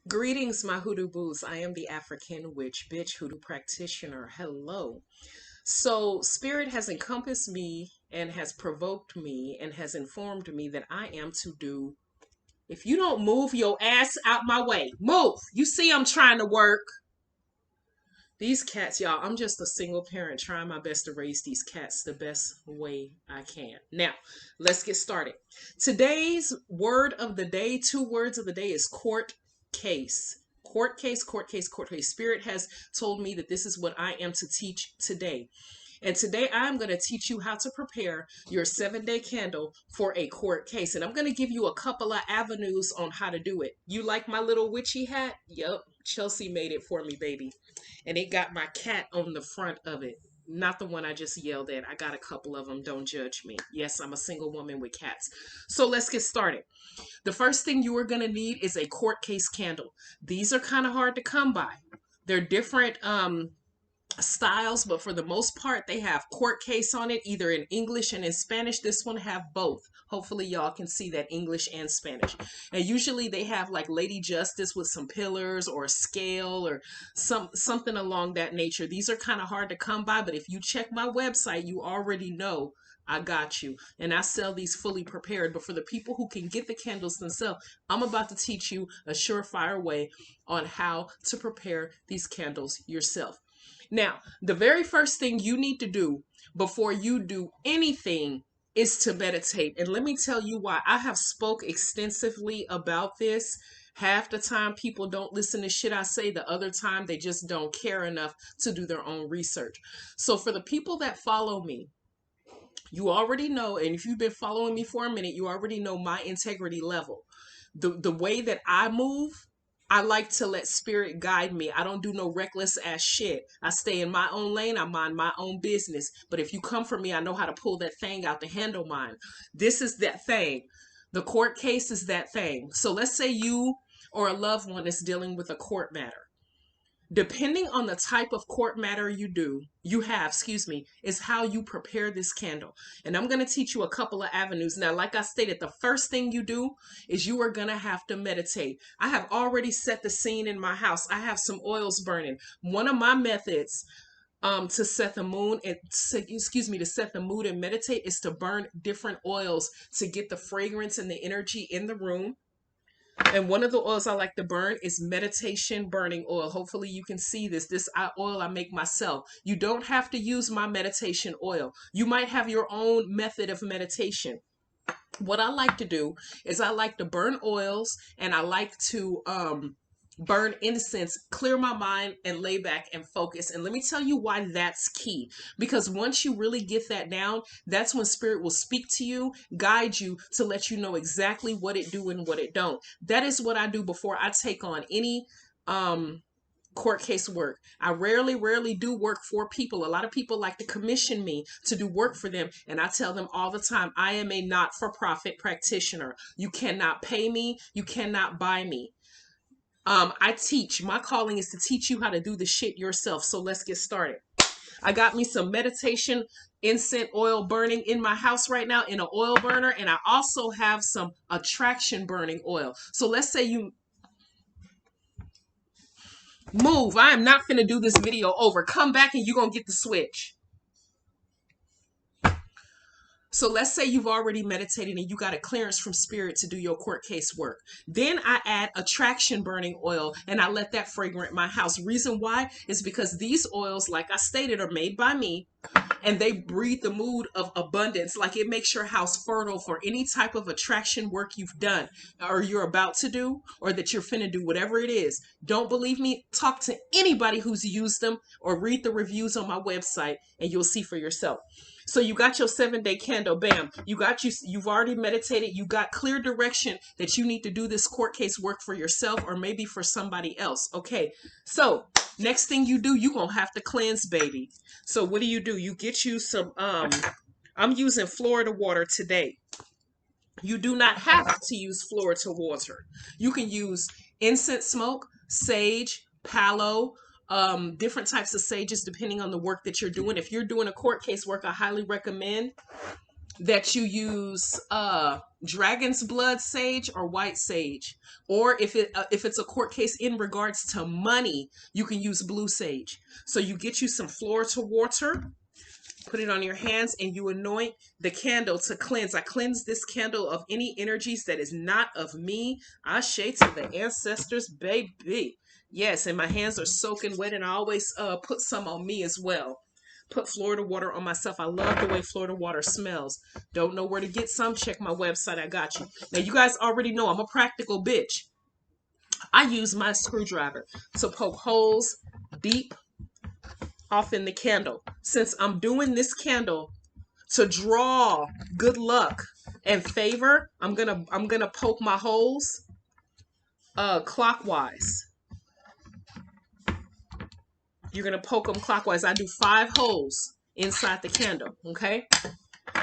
Greetings, my hoodoo boos. I am the African witch, bitch, hoodoo practitioner. Hello. So, Spirit has encompassed me and has provoked me and has informed me that I am to do. If you don't move your ass out my way, move. You see, I'm trying to work. These cats, y'all, I'm just a single parent trying my best to raise these cats the best way I can. Now, let's get started. Today's word of the day, two words of the day is court case. Court case, court case, court case. Spirit has told me that this is what I am to teach today. And today I'm going to teach you how to prepare your 7-day candle for a court case. And I'm going to give you a couple of avenues on how to do it. You like my little witchy hat? Yup. Chelsea made it for me, baby. And it got my cat on the front of it. Not the one I just yelled at. I got a couple of them. Don't judge me. Yes, I'm a single woman with cats. So let's get started. The first thing you are going to need is a court case candle. These are kind of hard to come by. They're different styles, but for the most part they have court case on it, either in English and in Spanish. This one have both. Hopefully y'all can see that English and Spanish. And usually they have like Lady Justice with some pillars or a scale or something along that nature. These are kind of hard to come by, but if you check my website, you already know I got you. And I sell these fully prepared. But for the people who can get the candles themselves, I'm about to teach you a surefire way on how to prepare these candles yourself. Now, the very first thing you need to do before you do anything is to meditate. And let me tell you why. I have spoke extensively about this. Half the time people don't listen to shit I say. The other time they just don't care enough to do their own research. So for the people that follow me, you already know, and if you've been following me for a minute, you already know my integrity level. The way that I move, I like to let spirit guide me. I don't do no reckless ass shit. I stay in my own lane. I mind my own business. But if you come for me, I know how to pull that thing out to handle mine. This is that thing. The court case is that thing. So let's say you or a loved one is dealing with a court matter. Depending on the type of court matter you have, is how you prepare this candle. And I'm going to teach you a couple of avenues. Now, like I stated, the first thing you do is you are going to have to meditate. I have already set the scene in my house. I have some oils burning. One of my methods to set the mood and to set the mood and meditate is to burn different oils to get the fragrance and the energy in the room. And one of the oils I like to burn is meditation burning oil. Hopefully you can see this. This oil I make myself. You don't have to use my meditation oil. You might have your own method of meditation. What I like to do is I like to burn oils and I like to burn incense, clear my mind, and lay back and focus. And let me tell you why that's key. Because once you really get that down, that's when spirit will speak to you, guide you to let you know exactly what it do and what it don't. That is what I do before I take on any court case work. I rarely do work for people. A lot of people like to commission me to do work for them, and I tell them all the time, I am a not-for-profit practitioner. You cannot pay me. You cannot buy me. I teach. My calling is to teach you how to do the shit yourself. So let's get started. I got me some meditation incense oil burning in my house right now in an oil burner. And I also have some attraction burning oil. So let's say you move. I am not finna do this video over. Come back and you're going to get the switch. So let's say you've already meditated and you got a clearance from spirit to do your court case work. Then I add attraction burning oil and I let that fragrance my house. Reason why is because these oils, like I stated, are made by me and they breathe the mood of abundance. Like it makes your house fertile for any type of attraction work you've done or you're about to do or that you're finna do, whatever it is. Don't believe me? Talk to anybody who's used them or read the reviews on my website and you'll see for yourself. So you got your 7-day candle, bam. You've already meditated. You got clear direction that you need to do this court case work for yourself or maybe for somebody else. Okay. So next thing you do, you're going to have to cleanse, baby. So what do? You get you some, I'm using Florida water today. You do not have to use Florida water. You can use incense smoke, sage, palo, different types of sages depending on the work that you're doing. If you're doing a court case work, I highly recommend that you use dragon's blood sage or white sage, or if it's a court case in regards to money, you can use blue sage. So you get you some Florida water, put it on your hands, and you anoint the candle to cleanse. I cleanse this candle of any energies that is not of me. Ashe to the ancestors, baby. Yes, and my hands are soaking wet, and I always put some on me as well. Put Florida water on myself. I love the way Florida water smells. Don't know where to get some? Check my website. I got you. Now, you guys already know I'm a practical bitch. I use my screwdriver to poke holes deep off in the candle. Since I'm doing this candle to draw good luck and favor, I'm gonna poke my holes clockwise. You're going to poke them clockwise. I do 5 holes inside the candle, okay?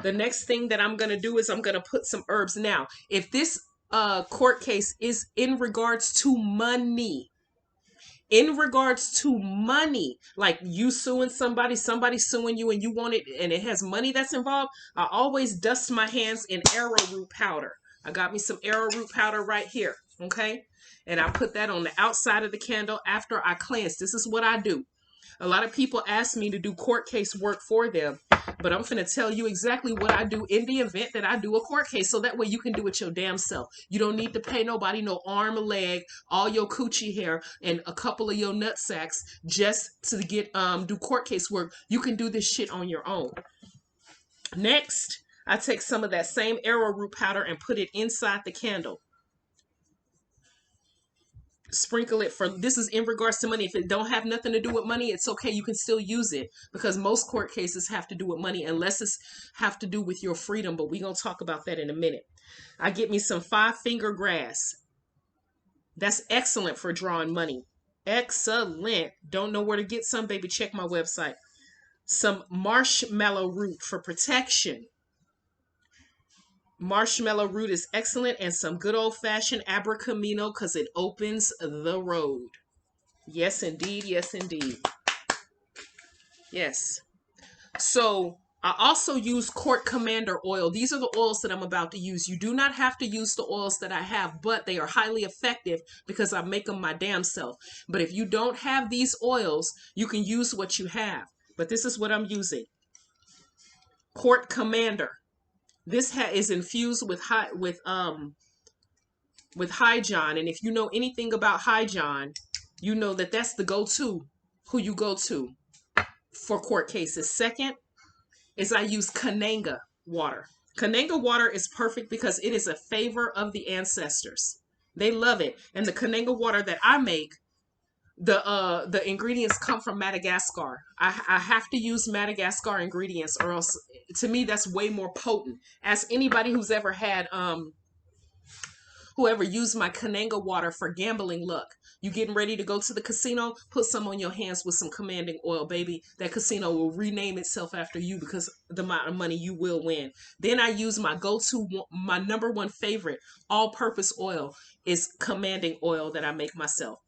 The next thing that I'm going to do is I'm going to put some herbs. Now, if this court case is in regards to money, like you suing somebody, somebody suing you, and you want it, and it has money that's involved, I always dust my hands in arrowroot powder. I got me some arrowroot powder right here, okay? And I put that on the outside of the candle after I cleanse. This is what I do. A lot of people ask me to do court case work for them, but I'm going to tell you exactly what I do in the event that I do a court case, so that way you can do it your damn self. You don't need to pay nobody no arm or leg, all your coochie hair, and a couple of your nut sacks just to get do court case work. You can do this shit on your own. Next, I take some of that same arrowroot powder and put it inside the candle. Sprinkle it for, this is in regards to money. If it don't have nothing to do with money, it's okay. You can still use it, because most court cases have to do with money, unless it's have to do with your freedom. But we're going to talk about that in a minute. I get me some 5-finger grass. That's excellent for drawing money. Excellent. Don't know where to get some, baby? Check my website. Some marshmallow root for protection. Marshmallow root is excellent, and some good old-fashioned Abre Camino, because it opens the road. Yes, indeed. Yes, indeed. Yes. So I also use court commander oil. These are the oils that I'm about to use. You do not have to use the oils that I have, but they are highly effective because I make them my damn self. But if you don't have these oils, you can use what you have. But this is what I'm using. Court commander. This is infused with Hydron, and if you know anything about Hydron, you know that that's the go-to, who you go to for court cases. Second is I use Kananga water. Kananga water is perfect because it is a favor of the ancestors. They love it. And the Kananga water that I make, the ingredients come from Madagascar. I have to use Madagascar ingredients, or else, to me, that's way more potent. Ask anybody who's ever had whoever used my Kananga water for gambling luck. You getting ready to go to the casino? Put some on your hands with some commanding oil, baby. That casino will rename itself after you, because the amount of money you will win. Then I use my go-to, my number one favorite all-purpose oil is commanding oil that I make myself.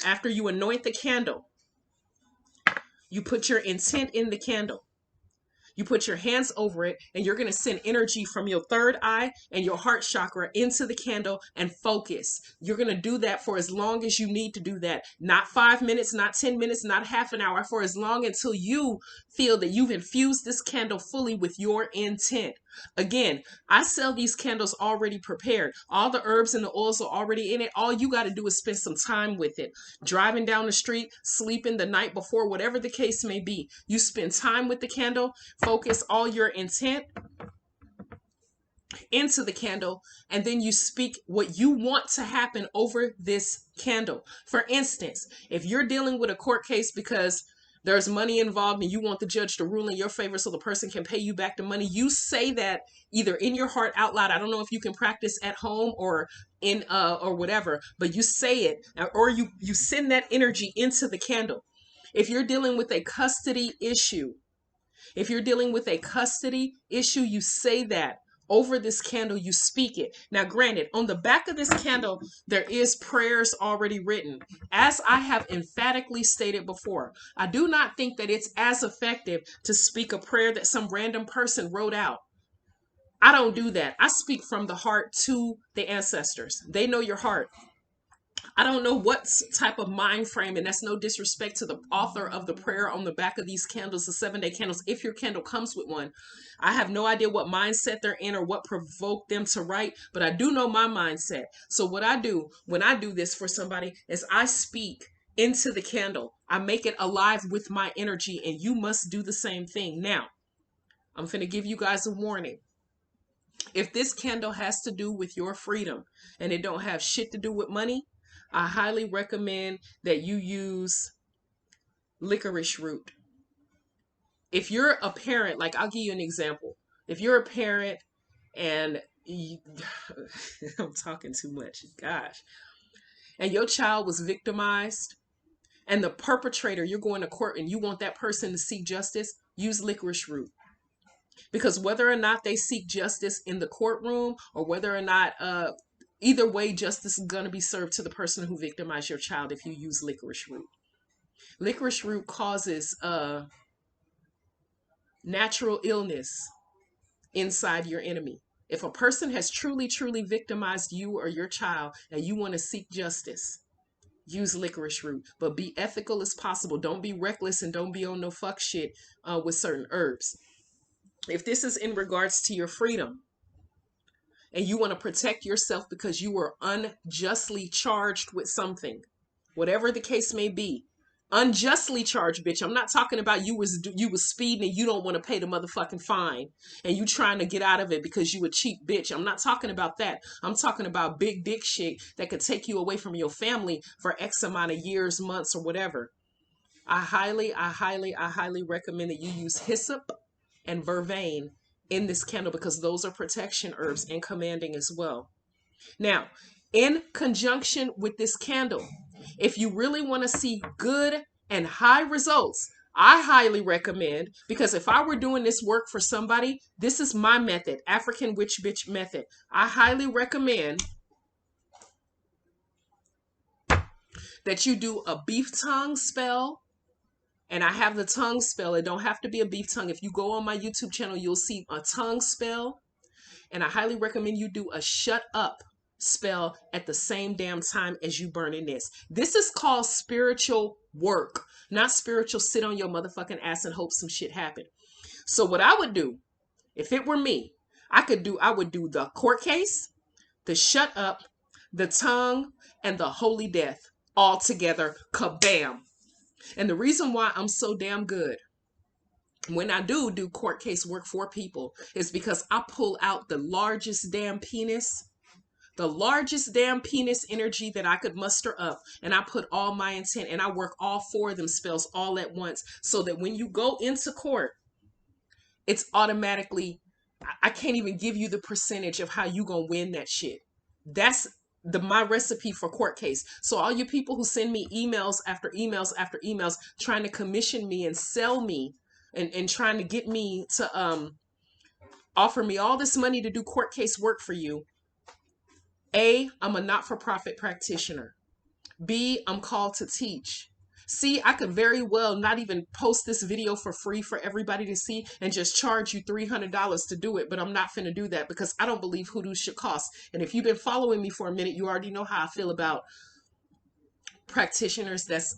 After you anoint the candle, you put your intent in the candle. You put your hands over it, and you're going to send energy from your third eye and your heart chakra into the candle and focus. You're going to do that for as long as you need to do that. Not 5 minutes, not 10 minutes, not half an hour, for as long until you feel that you've infused this candle fully with your intent. Again, I sell these candles already prepared. All the herbs and the oils are already in it. All you got to do is spend some time with it. Driving down the street, sleeping the night before, whatever the case may be. You spend time with the candle, focus all your intent into the candle, and then you speak what you want to happen over this candle. For instance, if you're dealing with a court case because there's money involved and you want the judge to rule in your favor so the person can pay you back the money, you say that either in your heart out loud. I don't know if you can practice at home or in or whatever, but you say it, or you send that energy into the candle. If you're dealing with a custody issue, you say that over this candle, you speak it. Now, granted, on the back of this candle, there is prayers already written. As I have emphatically stated before, I do not think that it's as effective to speak a prayer that some random person wrote out. I don't do that. I speak from the heart to the ancestors. They know your heart. I don't know what type of mind frame, and that's no disrespect to the author of the prayer on the back of these candles, the 7-day candles, if your candle comes with one. I have no idea what mindset they're in or what provoked them to write, but I do know my mindset. So what I do when I do this for somebody is I speak into the candle. I make it alive with my energy, and you must do the same thing. Now, I'm going to give you guys a warning. If this candle has to do with your freedom and it don't have shit to do with money, I highly recommend that you use licorice root. If you're a parent, like I'll give you an example. If you're a parent and you, I'm talking too much, gosh, and your child was victimized and the perpetrator, you're going to court and you want that person to seek justice, use licorice root. Because whether or not they seek justice in the courtroom or whether or not, either way, justice is going to be served to the person who victimized your child if you use licorice root. Licorice root causes natural illness inside your enemy. If a person has truly, truly victimized you or your child and you want to seek justice, use licorice root. But be ethical as possible. Don't be reckless and don't be on no fuck shit with certain herbs. If this is in regards to your freedom and you want to protect yourself because you were unjustly charged with something, whatever the case may be, unjustly charged, bitch. I'm not talking about you was speeding and you don't want to pay the motherfucking fine and you trying to get out of it because you a cheap bitch. I'm not talking about that. I'm talking about big dick shit that could take you away from your family for X amount of years, months, or whatever. I highly recommend that you use hyssop and vervain in this candle because those are protection herbs and commanding as well. Now, in conjunction with this candle, if you really want to see good and high results, I highly recommend, because if I were doing this work for somebody, this is my method, African Witch Bitch method. I highly recommend that you do a beef tongue spell. And I have the tongue spell. It don't have to be a beef tongue. If you go on my YouTube channel, you'll see a tongue spell. And I highly recommend you do a shut up spell at the same damn time as you burning this. This is called spiritual work, not spiritual sit on your motherfucking ass and hope some shit happen. So what I would do, if it were me, I would do the court case, the shut up, the tongue, and the holy death all together. Kabam. And the reason why I'm so damn good when I do court case work for people is because I pull out the largest damn penis energy that I could muster up, and I put all my intent and I work all 4 of them spells all at once so that when you go into court, it's automatically, I can't even give you the percentage of how you gonna win that shit. That's my recipe for court case. So all you people who send me emails after emails after emails trying to commission me and sell me and trying to get me to offer me all this money to do court case work for you. A, I'm a not-for-profit practitioner. B, I'm called to teach. C, I could very well not even post this video for free for everybody to see and just charge you $300 to do it, but I'm not finna do that because I don't believe hoodoo should cost. And if you've been following me for a minute, you already know how I feel about practitioners that's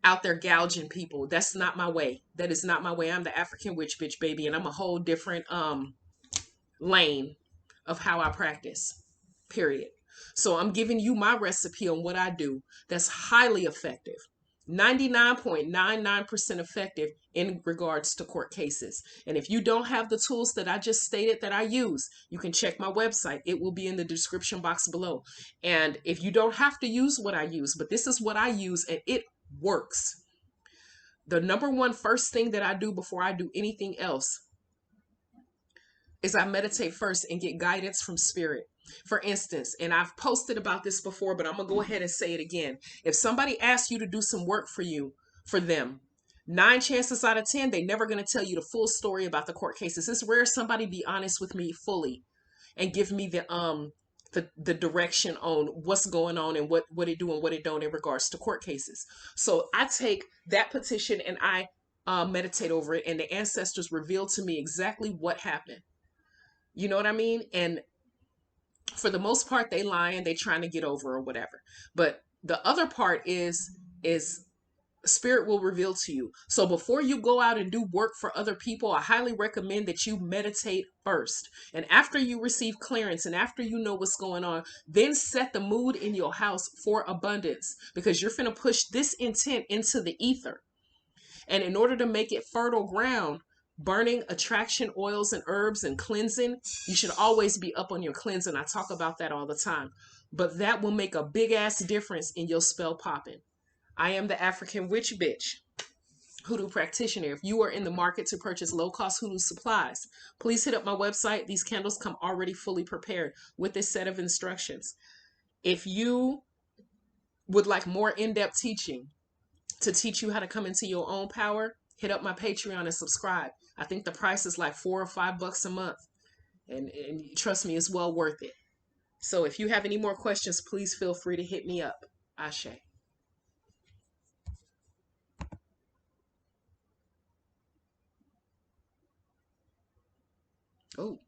out there gouging people. That's not my way. That is not my way. I'm the African Witch Bitch, baby, and I'm a whole different lane of how I practice, period. So I'm giving you my recipe on what I do that's highly effective. 99.99% effective in regards to court cases. And if you don't have the tools that I just stated that I use, you can check my website. It will be in the description box below. And if you don't have to use what I use, but this is what I use and it works. The number one first thing that I do before I do anything else is I meditate first and get guidance from spirit. For instance, and I've posted about this before, but I'm going to go ahead and say it again. If somebody asks you to do some work for them, 9 chances out of 10, they're never going to tell you the full story about the court cases. It's rare somebody be honest with me fully and give me the direction on what's going on and what it do and what it don't in regards to court cases. So I take that petition and I meditate over it, and the ancestors reveal to me exactly what happened. You know what I mean? And for the most part, they lying, they trying to get over or whatever. But the other part is spirit will reveal to you. So before you go out and do work for other people, I highly recommend that you meditate first. And after you receive clearance and after you know what's going on, then set the mood in your house for abundance, because you're finna push this intent into the ether. And in order to make it fertile ground, burning attraction oils and herbs and cleansing, you should always be up on your cleansing. I talk about that all the time. But that will make a big ass difference in your spell popping. I am the African Witch Bitch, hoodoo practitioner. If you are in the market to purchase low cost hoodoo supplies, please hit up my website. These candles come already fully prepared with a set of instructions. If you would like more in depth teaching to teach you how to come into your own power, hit up my Patreon and subscribe. I think the price is like $4 or $5 a month. And trust me, it's well worth it. So if you have any more questions, please feel free to hit me up. Ashe. Oh.